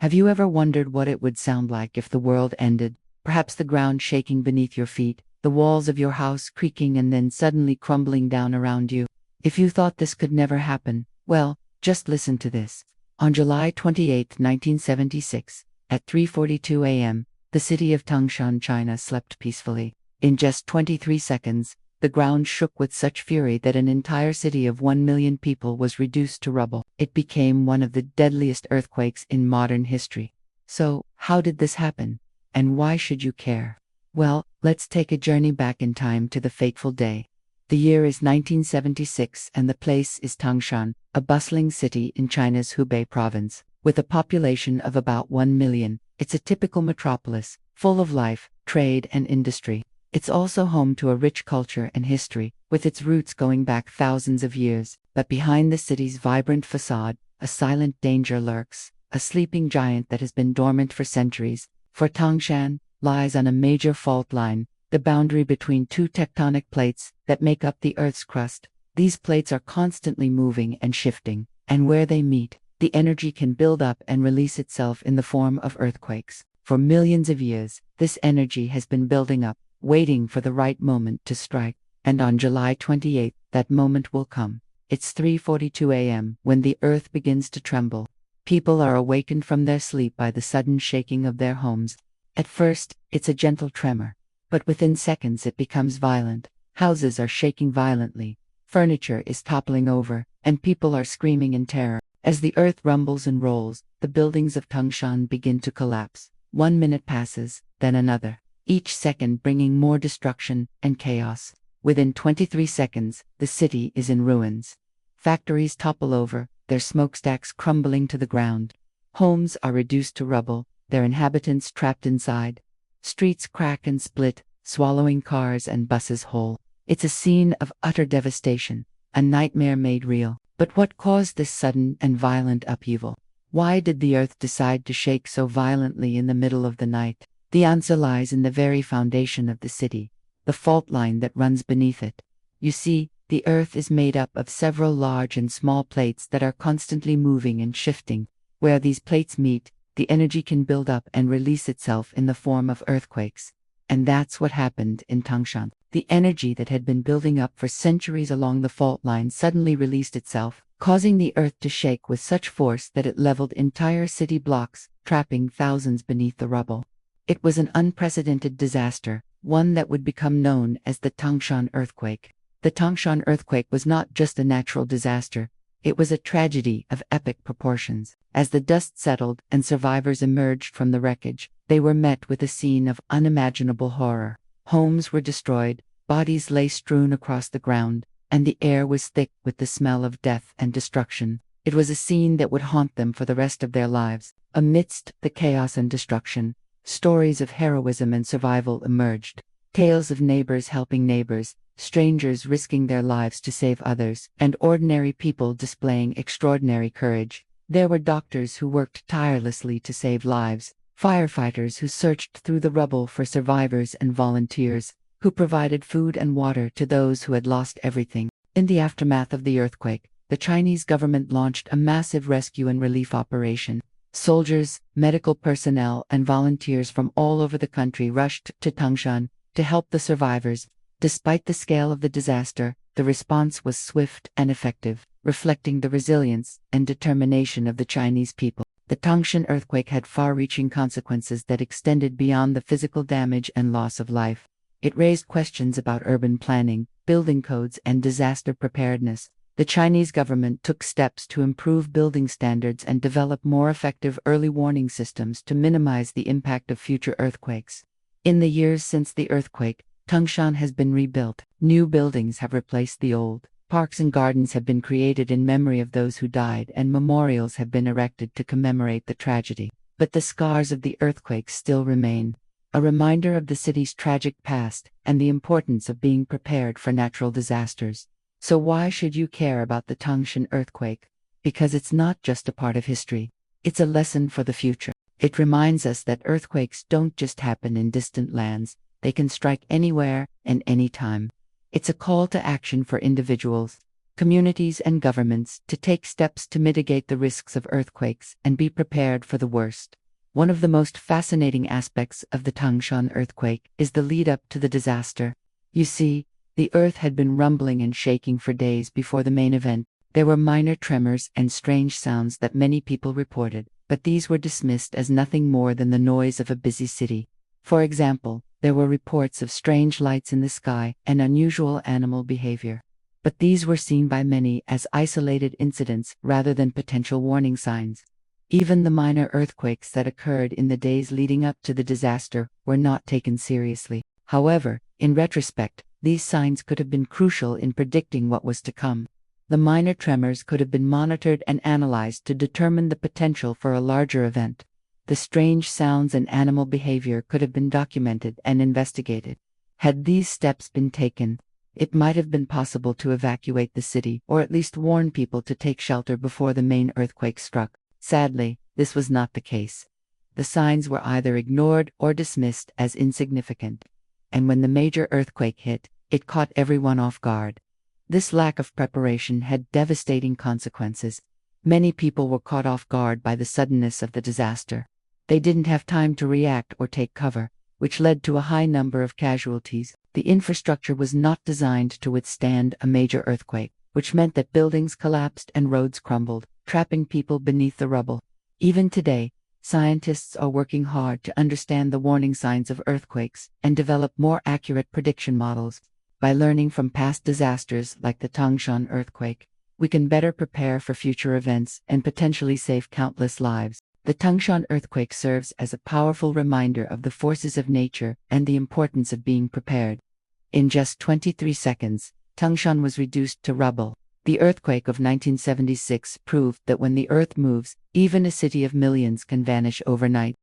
Have you ever wondered what it would sound like if the world ended? Perhaps the ground shaking beneath your feet, the walls of your house creaking and then suddenly crumbling down around you. If you thought this could never happen, well, just listen to this. On July 28, 1976, at 3:42 a.m., the city of Tangshan, China slept peacefully. In just 23 seconds, the ground shook with such fury that an entire city of 1 million people was reduced to rubble. It became one of the deadliest earthquakes in modern history. So, how did this happen? And why should you care? Well, let's take a journey back in time to the fateful day. The year is 1976 and the place is Tangshan, a bustling city in China's Hubei province. With a population of about 1 million, it's a typical metropolis, full of life, trade and industry. It's also home to a rich culture and history, with its roots going back thousands of years. But behind the city's vibrant facade, a silent danger lurks, a sleeping giant that has been dormant for centuries. For Tangshan lies on a major fault line, the boundary between two tectonic plates that make up the Earth's crust. These plates are constantly moving and shifting, and where they meet, the energy can build up and release itself in the form of earthquakes. For millions of years, this energy has been building up, waiting for the right moment to strike. And on July 28, that moment will come. It's 3:42 a.m. when the earth begins to tremble. People are awakened from their sleep by the sudden shaking of their homes. At first, it's a gentle tremor, but within seconds it becomes violent. Houses are shaking violently, furniture is toppling over, and people are screaming in terror. As the earth rumbles and rolls, the buildings of Tangshan begin to collapse. 1 minute passes, then another, each second bringing more destruction and chaos. Within 23 seconds, the city is in ruins. Factories topple over, their smokestacks crumbling to the ground. Homes are reduced to rubble, their inhabitants trapped inside. Streets crack and split, swallowing cars and buses whole. It's a scene of utter devastation, a nightmare made real. But what caused this sudden and violent upheaval? Why did the earth decide to shake so violently in the middle of the night? The answer lies in the very foundation of the city, the fault line that runs beneath it. You see, the earth is made up of several large and small plates that are constantly moving and shifting. Where these plates meet, the energy can build up and release itself in the form of earthquakes. And that's what happened in Tangshan. The energy that had been building up for centuries along the fault line suddenly released itself, causing the earth to shake with such force that it leveled entire city blocks, trapping thousands beneath the rubble. It was an unprecedented disaster, one that would become known as the Tangshan Earthquake. The Tangshan Earthquake was not just a natural disaster, it was a tragedy of epic proportions. As the dust settled and survivors emerged from the wreckage, they were met with a scene of unimaginable horror. Homes were destroyed, bodies lay strewn across the ground, and the air was thick with the smell of death and destruction. It was a scene that would haunt them for the rest of their lives. Amidst the chaos and destruction, stories of heroism and survival emerged. Tales of neighbors helping neighbors, strangers risking their lives to save others, and ordinary people displaying extraordinary courage. There were doctors who worked tirelessly to save lives, firefighters who searched through the rubble for survivors, and volunteers who provided food and water to those who had lost everything. In the aftermath of the earthquake, the Chinese government launched a massive rescue and relief operation. Soldiers, medical personnel, and volunteers from all over the country rushed to Tangshan to help the survivors. Despite the scale of the disaster, the response was swift and effective, reflecting the resilience and determination of the Chinese people. The Tangshan earthquake had far-reaching consequences that extended beyond the physical damage and loss of life. It raised questions about urban planning, building codes, and disaster preparedness. The Chinese government took steps to improve building standards and develop more effective early warning systems to minimize the impact of future earthquakes. In the years since the earthquake, Tangshan has been rebuilt. New buildings have replaced the old. Parks and gardens have been created in memory of those who died, and memorials have been erected to commemorate the tragedy. But the scars of the earthquake still remain, a reminder of the city's tragic past and the importance of being prepared for natural disasters. So why should you care about the Tangshan earthquake? Because it's not just a part of history, it's a lesson for the future. It reminds us that earthquakes don't just happen in distant lands, they can strike anywhere and anytime. It's a call to action for individuals, communities and governments to take steps to mitigate the risks of earthquakes and be prepared for the worst. One of the most fascinating aspects of the Tangshan earthquake is the lead-up to the disaster. You see, the earth had been rumbling and shaking for days before the main event. There were minor tremors and strange sounds that many people reported, but these were dismissed as nothing more than the noise of a busy city. For example, there were reports of strange lights in the sky and unusual animal behavior. But these were seen by many as isolated incidents rather than potential warning signs. Even the minor earthquakes that occurred in the days leading up to the disaster were not taken seriously. However, in retrospect, these signs could have been crucial in predicting what was to come. The minor tremors could have been monitored and analyzed to determine the potential for a larger event. The strange sounds and animal behavior could have been documented and investigated. Had these steps been taken, it might have been possible to evacuate the city or at least warn people to take shelter before the main earthquake struck. Sadly, this was not the case. The signs were either ignored or dismissed as insignificant. And when the major earthquake hit, it caught everyone off guard. This lack of preparation had devastating consequences. Many people were caught off guard by the suddenness of the disaster. They didn't have time to react or take cover, which led to a high number of casualties. The infrastructure was not designed to withstand a major earthquake, which meant that buildings collapsed and roads crumbled, trapping people beneath the rubble. Even today, scientists are working hard to understand the warning signs of earthquakes and develop more accurate prediction models. By learning from past disasters like the Tangshan earthquake, we can better prepare for future events and potentially save countless lives. The Tangshan earthquake serves as a powerful reminder of the forces of nature and the importance of being prepared. In just 23 seconds, Tangshan was reduced to rubble. The earthquake of 1976 proved that when the earth moves, even a city of millions can vanish overnight.